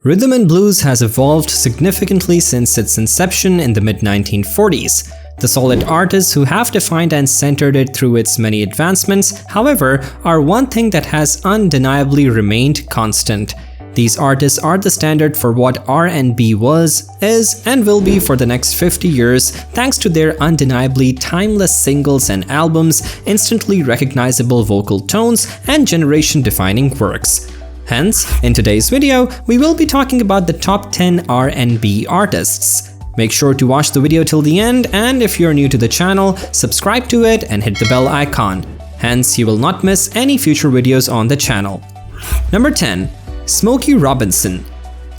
Rhythm and blues has evolved significantly since its inception in the mid-1940s. The solid artists who have defined and centered it through its many advancements, however, are one thing that has undeniably remained constant. These artists are the standard for what R&B was, is, and will be for the next 50 years thanks to their undeniably timeless singles and albums, instantly recognizable vocal tones, and generation-defining works. Hence, in today's video, we will be talking about the top 10 R&B artists. Make sure to watch the video till the end, and if you're new to the channel, subscribe to it and hit the bell icon. Hence, you will not miss any future videos on the channel. Number 10. Smokey Robinson.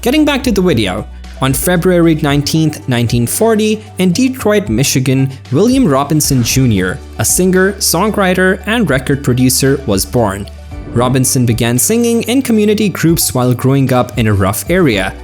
Getting back to the video, on February 19, 1940, in Detroit, Michigan, William Robinson Jr., a singer, songwriter, and record producer, was born. Robinson began singing in community groups while growing up in a rough area.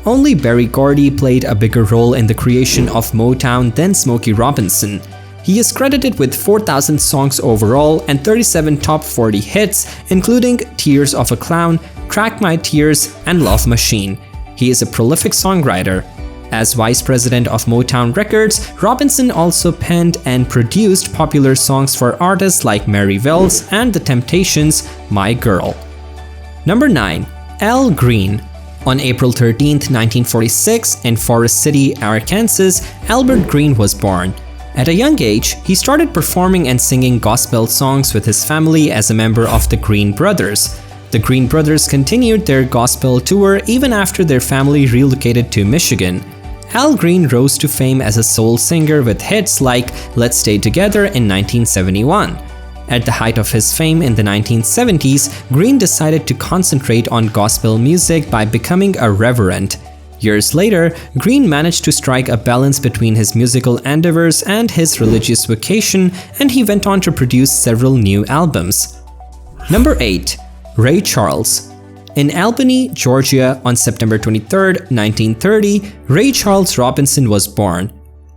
Only Berry Gordy played a bigger role in the creation of Motown than Smokey Robinson. He is credited with 4,000 songs overall and 37 top 40 hits, including Tears of a Clown, Crack My Tears, and Love Machine. He is a prolific songwriter. As vice president of Motown Records, Robinson also penned and produced popular songs for artists like Mary Wells and The Temptations' My Girl. Number 9. Al Green. On April 13, 1946, in Forest City, Arkansas, Albert Green was born. At a young age, he started performing and singing gospel songs with his family as a member of the Green Brothers. The Green Brothers continued their gospel tour even after their family relocated to Michigan. Al Green rose to fame as a soul singer with hits like Let's Stay Together in 1971. At the height of his fame in the 1970s, Green decided to concentrate on gospel music by becoming a reverend. Years later, Green managed to strike a balance between his musical endeavors and his religious vocation, and he went on to produce several new albums. Number 8. Ray Charles. In Albany, Georgia, on September 23, 1930, Ray Charles Robinson was born.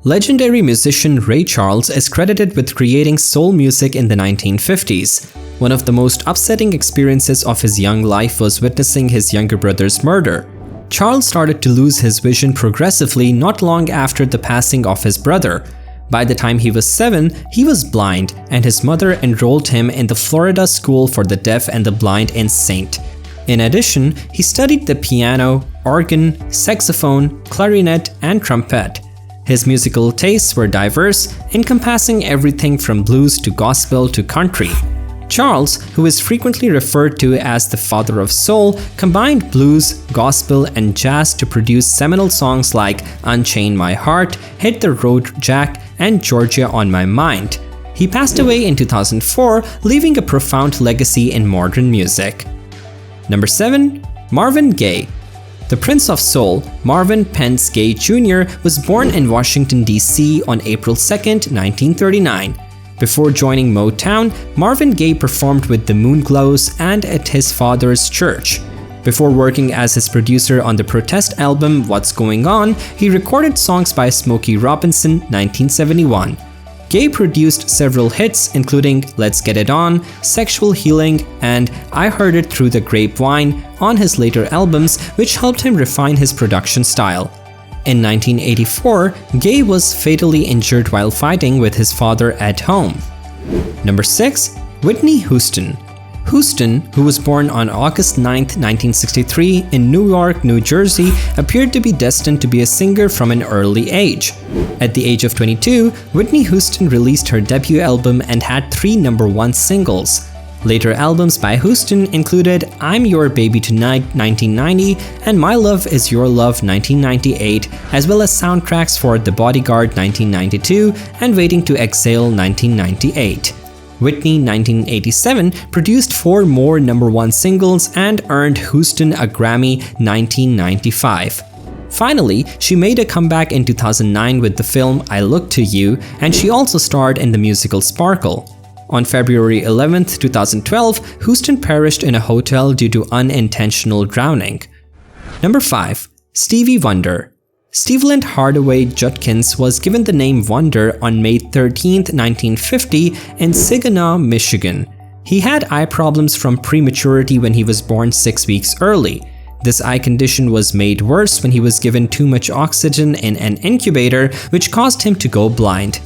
Legendary musician Ray Charles is credited with creating soul music in the 1950s. One of the most upsetting experiences of his young life was witnessing his younger brother's murder. Charles started to lose his vision progressively not long after the passing of his brother. By the time he was 7, he was blind, and his mother enrolled him in the Florida School for the Deaf and the Blind in St. In addition, he studied the piano, organ, saxophone, clarinet, and trumpet. His musical tastes were diverse, encompassing everything from blues to gospel to country. Charles, who is frequently referred to as the father of soul, combined blues, gospel, and jazz to produce seminal songs like Unchain My Heart, Hit the Road Jack, and Georgia on My Mind. He passed away in 2004, leaving a profound legacy in modern music. Number 7. Marvin Gaye. The Prince of Soul, Marvin Pence Gaye Jr., was born in Washington, D.C. on April 2, 1939. Before joining Motown, Marvin Gaye performed with the Moonglows and at his father's church. Before working as his producer on the protest album What's Going On, he recorded songs by Smokey Robinson, 1971. Gaye produced several hits including Let's Get It On, Sexual Healing, and I Heard It Through the Grapevine on his later albums, which helped him refine his production style. In 1984, Gaye was fatally injured while fighting with his father at home. Number 6. Whitney Houston. Houston, who was born on August 9, 1963 in Newark, New Jersey, appeared to be destined to be a singer from an early age. At the age of 22, Whitney Houston released her debut album and had 3 #1 singles. Later albums by Houston included I'm Your Baby Tonight 1990 and My Love Is Your Love 1998, as well as soundtracks for The Bodyguard 1992 and Waiting to Exhale 1998. Whitney 1987 produced 4 more #1 singles and earned Houston a Grammy 1995. Finally, she made a comeback in 2009 with the film I Look to You, and she also starred in the musical Sparkle. On February 11, 2012, Houston perished in a hotel due to unintentional drowning. Number 5. Stevie Wonder. Steveland Hardaway Judkins was given the name Wonder on May 13, 1950 in Saginaw, Michigan. He had eye problems from prematurity when he was born 6 weeks early. This eye condition was made worse when he was given too much oxygen in an incubator, which caused him to go blind.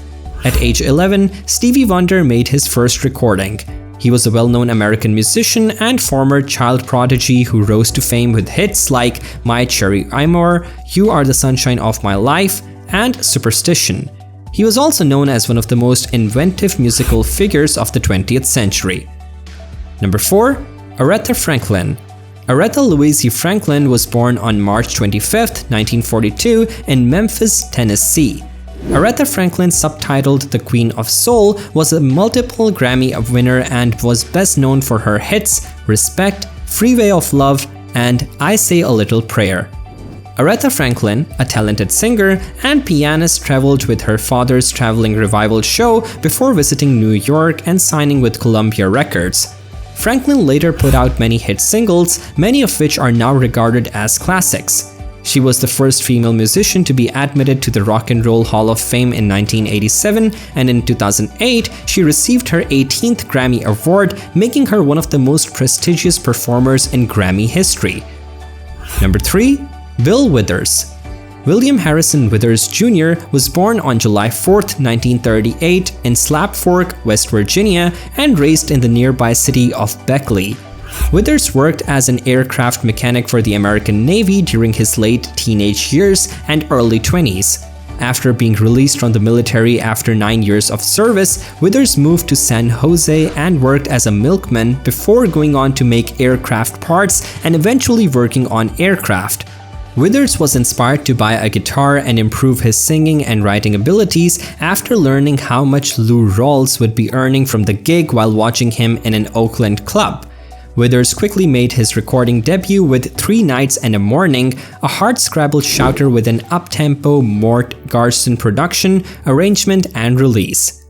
At age 11, Stevie Wonder made his first recording. He was a well-known American musician and former child prodigy who rose to fame with hits like My Cherry Amour, You Are the Sunshine of My Life, and Superstition. He was also known as one of the most inventive musical figures of the 20th century. Number 4. Aretha Franklin. Aretha Louise Franklin was born on March 25, 1942 in Memphis, Tennessee. Aretha Franklin, subtitled The Queen of Soul, was a multiple Grammy winner and was best known for her hits Respect, Freeway of Love, and I Say a Little Prayer. Aretha Franklin, a talented singer and pianist, traveled with her father's traveling revival show before visiting New York and signing with Columbia Records. Franklin later put out many hit singles, many of which are now regarded as classics. She was the first female musician to be admitted to the Rock and Roll Hall of Fame in 1987, and in 2008, she received her 18th Grammy Award, making her one of the most prestigious performers in Grammy history. Number 3. Bill Withers. William Harrison Withers Jr. was born on July 4, 1938 in Slap Fork, West Virginia, and raised in the nearby city of Beckley. Withers worked as an aircraft mechanic for the American Navy during his late teenage years and early 20s. After being released from the military after 9 years of service, Withers moved to San Jose and worked as a milkman before going on to make aircraft parts and eventually working on aircraft. Withers was inspired to buy a guitar and improve his singing and writing abilities after learning how much Lou Rawls would be earning from the gig while watching him in an Oakland club. Withers quickly made his recording debut with 3 Nights and a Morning, a hardscrabble shouter with an up-tempo Mort Garson production, arrangement, and release.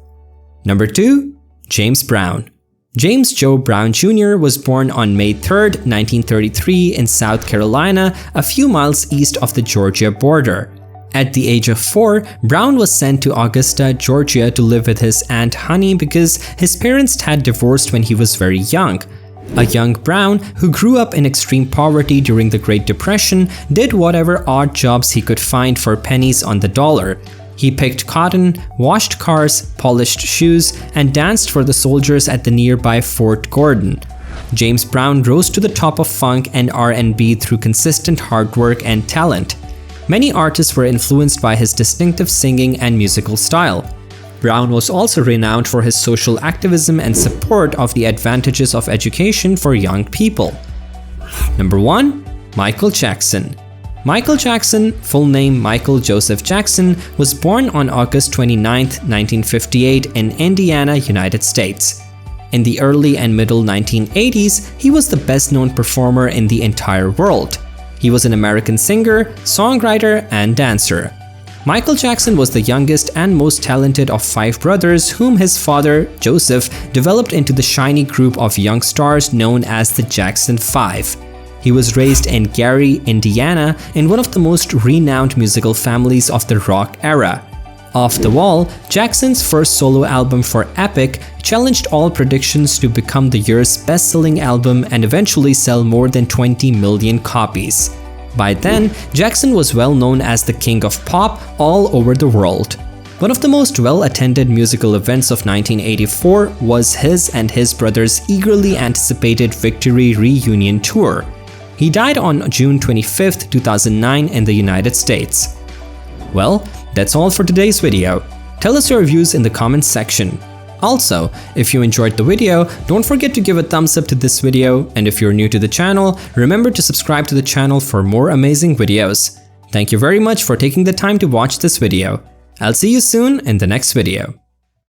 Number 2. James Brown. James Joe Brown Jr. was born on May 3, 1933 in South Carolina, a few miles east of the Georgia border. At the age of 4, Brown was sent to Augusta, Georgia to live with his Aunt Honey because his parents had divorced when he was very young. A young Brown, who grew up in extreme poverty during the Great Depression, did whatever odd jobs he could find for pennies on the dollar. He picked cotton, washed cars, polished shoes, and danced for the soldiers at the nearby Fort Gordon. James Brown rose to the top of funk and R&B through consistent hard work and talent. Many artists were influenced by his distinctive singing and musical style. Brown was also renowned for his social activism and support of the advantages of education for young people. Number 1. Michael Jackson. Michael Jackson, full name Michael Joseph Jackson, was born on August 29, 1958 in Indiana, United States. In the early and middle 1980s, he was the best-known performer in the entire world. He was an American singer, songwriter, and dancer. Michael Jackson was the youngest and most talented of 5 brothers whom his father, Joseph, developed into the shiny group of young stars known as the Jackson 5. He was raised in Gary, Indiana, in one of the most renowned musical families of the rock era. Off the Wall, Jackson's first solo album for Epic, challenged all predictions to become the year's best-selling album and eventually sell more than 20 million copies. By then, Jackson was well known as the king of pop all over the world. One of the most well-attended musical events of 1984 was his and his brother's eagerly anticipated Victory Reunion Tour. He died on June 25, 2009 in the United States. Well, that's all for today's video. Tell us your views in the comments section. Also, if you enjoyed the video, don't forget to give a thumbs up to this video, and if you're new to the channel, remember to subscribe to the channel for more amazing videos. Thank you very much for taking the time to watch this video. I'll see you soon in the next video.